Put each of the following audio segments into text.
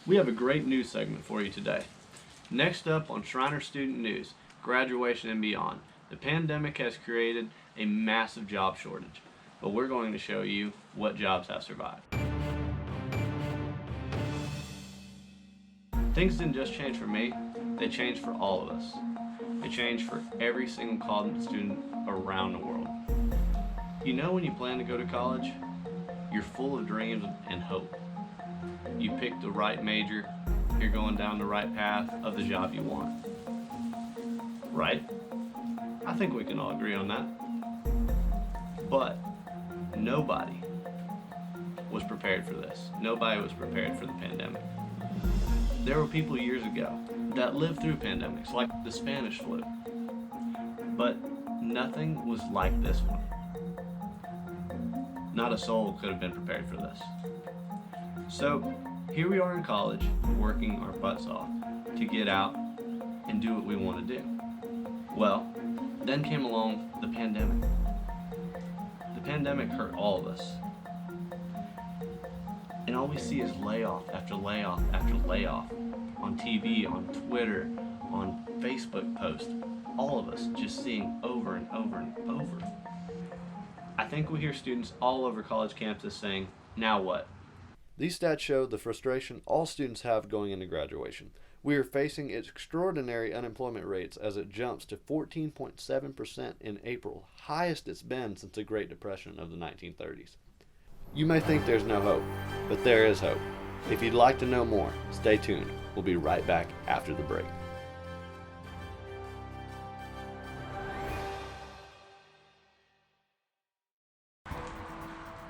We have a great news segment for you today. Next up on Shriner Student News, graduation and beyond. The pandemic has created a massive job shortage, but we're going to show you what jobs have survived. Things didn't just change for me, they changed for all of us. They changed for every single college student around the world. You know, when you plan to go to college, you're full of dreams and hope. You pick the right major, you're going down the right path of the job you want. Right? I think we can all agree on that. But nobody was prepared for this. Nobody was prepared for the pandemic. There were people years ago that lived through pandemics, like the Spanish flu. But nothing was like this one. Not a soul could have been prepared for this. So here we are in college, working our butts off to get out and do what we want to do. Well, then came along the pandemic. The pandemic hurt all of us. And all we see is layoff after layoff after layoff on TV, on Twitter, on Facebook posts. All of us just seeing over and over and over. I think we hear students all over college campuses saying, now what? These stats show the frustration all students have going into graduation. We are facing extraordinary unemployment rates as it jumps to 14.7% in April, highest it's been since the Great Depression of the 1930s. You may think there's no hope, but there is hope. If you'd like to know more, stay tuned. We'll be right back after the break.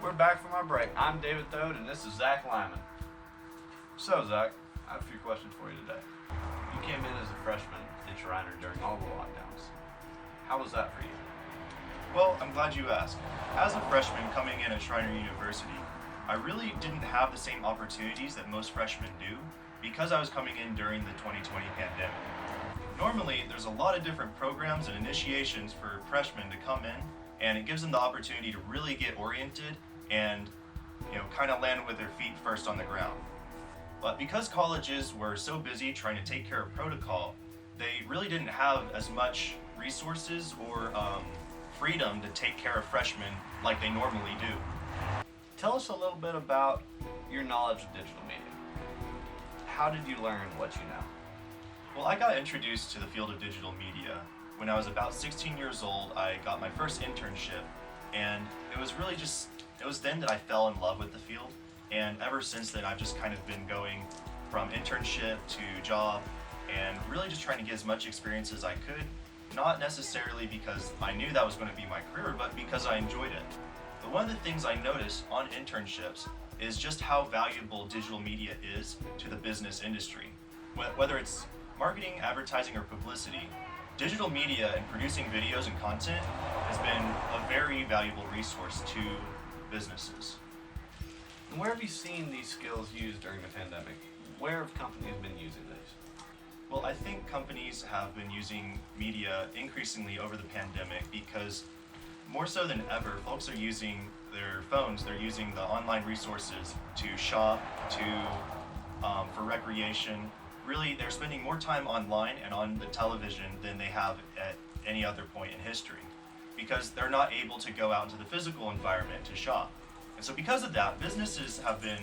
We're back from our break. I'm David Thode, and this is Zach Lyman. So, Zach, I have a few questions for you today. You came in as a freshman in Shriner during all the lockdowns. How was that for you? Well, I'm glad you asked. As a freshman coming in at Shriner University, I really didn't have the same opportunities that most freshmen do because I was coming in during the 2020 pandemic. Normally, there's a lot of different programs and initiations for freshmen to come in, and it gives them the opportunity to really get oriented and kind of land with their feet first on the ground. But because colleges were so busy trying to take care of protocol, they really didn't have as much resources or freedom to take care of freshmen like they normally do. Tell us a little bit about your knowledge of digital media. How did you learn what you know? Well, I got introduced to the field of digital media when I was about 16 years old. I got my first internship, and it was then that I fell in love with the field. And ever since then, I've just kind of been going from internship to job and really just trying to get as much experience as I could, not necessarily because I knew that was going to be my career, but because I enjoyed it. But one of the things I noticed on internships is just how valuable digital media is to the business industry. Whether it's marketing, advertising, or publicity, digital media and producing videos and content has been a very valuable resource to businesses. And where have you seen these skills used during the pandemic? Where have companies been using these? Well, I think companies have been using media increasingly over the pandemic because more so than ever, folks are using their phones, they're using the online resources to shop, for recreation. Really, they're spending more time online and on the television than they have at any other point in history because they're not able to go out into the physical environment to shop. And so because of that, businesses have been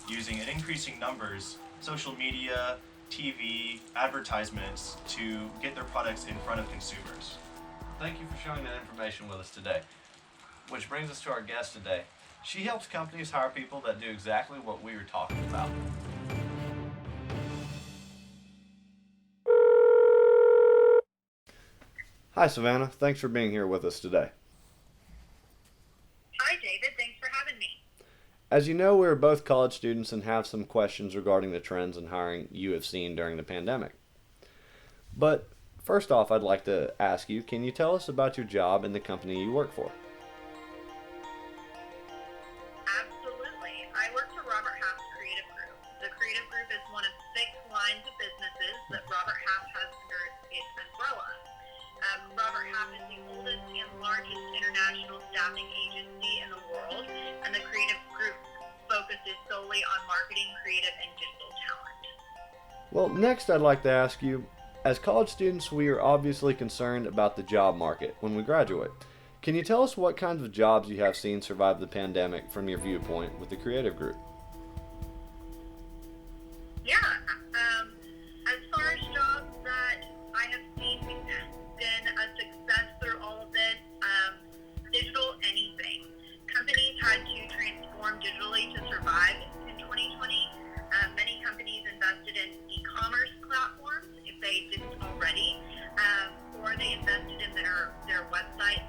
using in increasing numbers social media, TV, advertisements to get their products in front of consumers. Thank you for sharing that information with us today. Which brings us to our guest today. She helps companies hire people that do exactly what we were talking about. Hi, Savannah. Thanks for being here with us today. Hi, David. Thanks for having me. As you know, we're both college students and have some questions regarding the trends in hiring you have seen during the pandemic. But first off, I'd like to ask you, can you tell us about your job and the company you work for? Absolutely. I work for Robert Half's Creative Group. The Creative Group is one of 6 lines of businesses that Robert Half has under its umbrella. Robert Half is the oldest and largest international staffing agency in the world, and the Creative Group focuses solely on marketing, creative, and digital talent. Well, next I'd like to ask you, as college students, we are obviously concerned about the job market when we graduate. Can you tell us what kinds of jobs you have seen survive the pandemic from your viewpoint with the creative group? Yeah. As far as jobs that I have seen been a success through all of this, digital anything. Companies had to transform digitally to survive in 2020. Many companies invested in e-commerce platforms if they didn't already, or they invested in their websites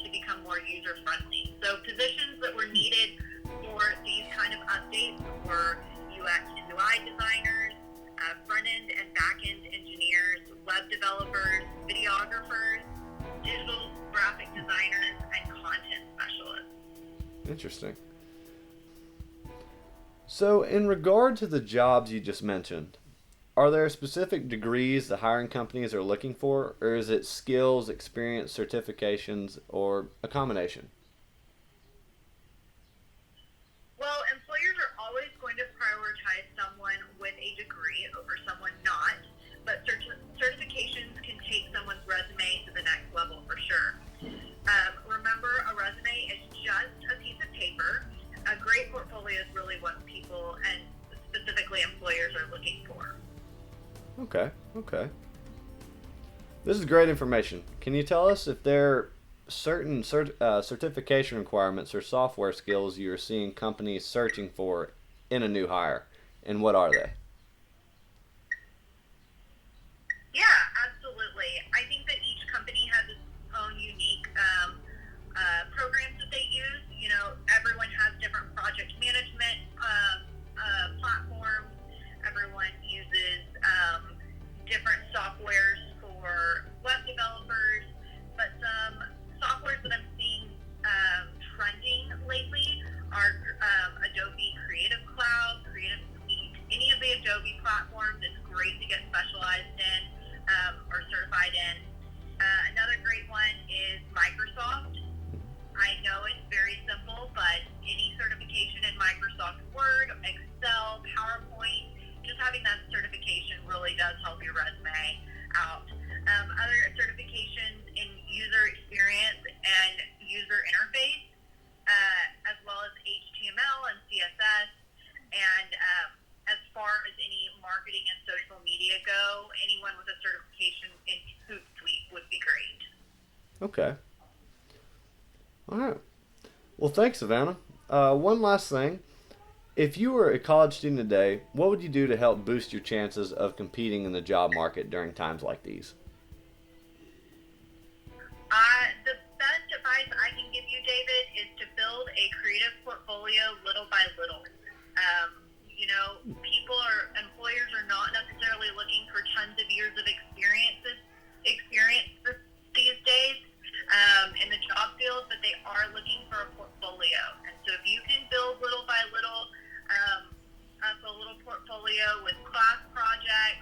to become more user friendly. So positions that were needed for these kind of updates were UX and UI designers, front end and back end engineers, web developers, videographers, digital graphic designers, and content specialists. Interesting. So, in regard to the jobs you just mentioned, are there specific degrees the hiring companies are looking for, or is it skills, experience, certifications, or a combination? Well, employers are always going to prioritize someone with a degree over someone not, but certifications can take someone's resume to the next level for sure. Remember, a resume is just a piece of paper. A great portfolio is really what people and specifically employers are looking for. Okay. This is great information. Can you tell us if there are certain certification requirements or software skills you're seeing companies searching for in a new hire, and what are they? Yeah, absolutely. I think that each company has its own unique programs that they use. You know, everyone has different project management platforms. Everyone uses different softwares for web developers, but some softwares that I'm seeing trending lately are Adobe Creative Cloud, Creative Suite, any of the Adobe platforms. It's great to get specialized in or certified in. Another great one is Microsoft. I know it's very simple, but any certification in Microsoft Word, Excel, PowerPoint, just having that certification really does help your resume out. Other certifications in user experience and user interface, as well as HTML and CSS. And as far as any marketing and social media go, anyone with a certification in Hootsuite would be great. Okay. All right. Well, thanks, Savannah. One last thing. If you were a college student today, what would you do to help boost your chances of competing in the job market during times like these? The best advice I can give you, David, is to build a creative portfolio little by little. Employers are not necessarily looking for tons of years of experience these days in the job field, but they are looking for a portfolio. And so if you can build little by little up a little portfolio with class projects,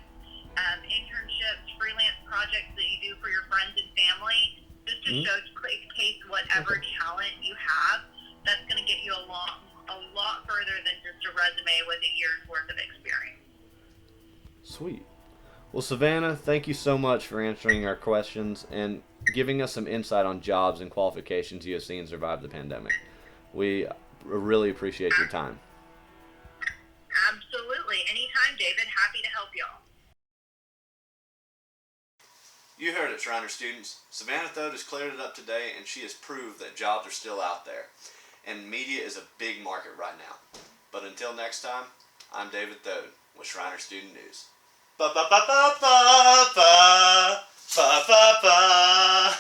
internships, freelance projects that you do for your friends and family, just to showcase whatever talent you have, that's going to get you a lot further than just a resume with a year's worth of experience. Sweet. Well, Savannah, thank you so much for answering our questions and giving us some insight on jobs and qualifications you have seen survive the pandemic. We really appreciate your time. Absolutely. Anytime, David. Happy to help y'all. You heard it, Shriner students. Savannah Thode has cleared it up today, and she has proved that jobs are still out there. And media is a big market right now. But until next time, I'm David Thode with Shriner Student News. Ba ba ba ba ba ba ba ba ba.